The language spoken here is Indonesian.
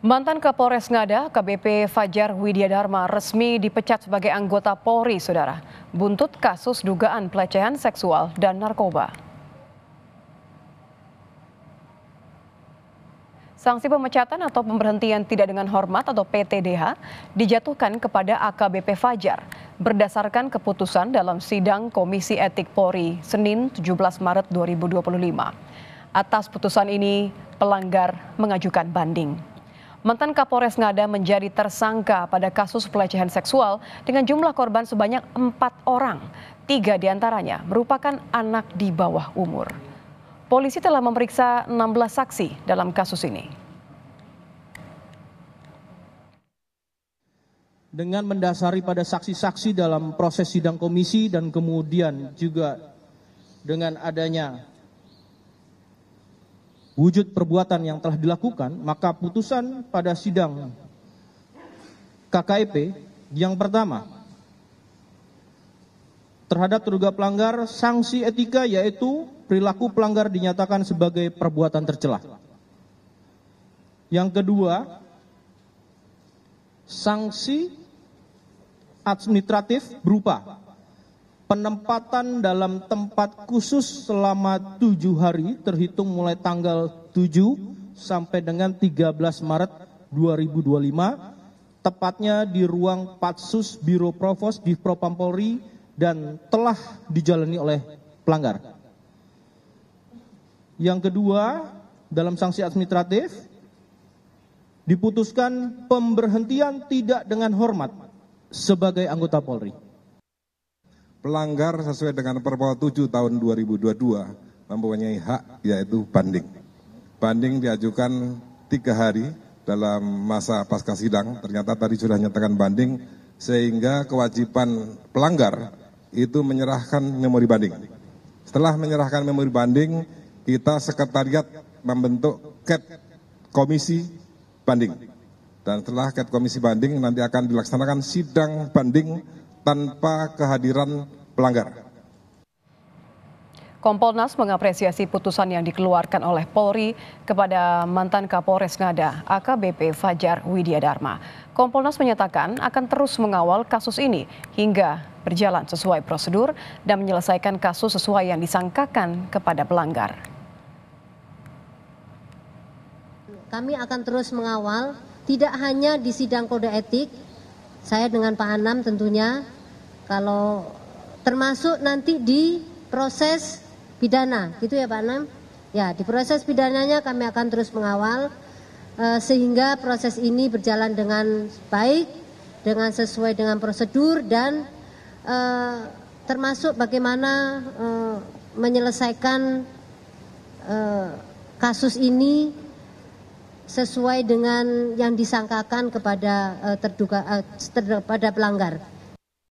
Mantan Kapolres Ngada, AKBP Fajar Widiadharma resmi dipecat sebagai anggota Polri, Saudara. Buntut kasus dugaan pelecehan seksual dan narkoba. Sanksi pemecatan atau pemberhentian tidak dengan hormat atau PTDH dijatuhkan kepada AKBP Fajar berdasarkan keputusan dalam sidang Komisi Etik Polri Senin 17 Maret 2025. Atas putusan ini, pelanggar mengajukan banding. Mantan Kapolres Ngada menjadi tersangka pada kasus pelecehan seksual dengan jumlah korban sebanyak 4 orang. 3 diantaranya merupakan anak di bawah umur. Polisi telah memeriksa 16 saksi dalam kasus ini. Dengan mendasari pada saksi-saksi dalam proses sidang komisi dan kemudian juga dengan adanya wujud perbuatan yang telah dilakukan, maka putusan pada sidang KKEP yang pertama terhadap terduga pelanggar sanksi etika yaitu perilaku pelanggar dinyatakan sebagai perbuatan tercela. Yang kedua, sanksi administratif berupa penempatan dalam tempat khusus selama 7 hari terhitung mulai tanggal 7 sampai dengan 13 Maret 2025, tepatnya di ruang Patsus Biro Provos di Propam Polri dan telah dijalani oleh pelanggar. Yang kedua, dalam sanksi administratif diputuskan pemberhentian tidak dengan hormat sebagai anggota Polri. Pelanggar sesuai dengan Perpol 7 tahun 2022 mempunyai hak yaitu banding. Banding diajukan 3 hari dalam masa pasca sidang, ternyata tadi sudah nyatakan banding sehingga kewajiban pelanggar itu menyerahkan memori banding. Setelah menyerahkan memori banding, kita sekretariat membentuk ket komisi banding. Dan setelah ket komisi banding nanti akan dilaksanakan sidang banding tanpa kehadiran pelanggar. Kompolnas mengapresiasi putusan yang dikeluarkan oleh Polri kepada mantan Kapolres Ngada, AKBP Fajar Widiadharma. Kompolnas menyatakan akan terus mengawal kasus ini hingga berjalan sesuai prosedur dan menyelesaikan kasus sesuai yang disangkakan kepada pelanggar. Kami akan terus mengawal, tidak hanya di sidang kode etik, saya dengan Pak Anam tentunya, kalau termasuk nanti di proses pidana, gitu ya Pak Anam? Ya, di proses pidananya kami akan terus mengawal sehingga proses ini berjalan dengan baik, dengan sesuai dengan prosedur dan termasuk bagaimana menyelesaikan kasus ini sesuai dengan yang disangkakan kepada terduga pada pelanggar.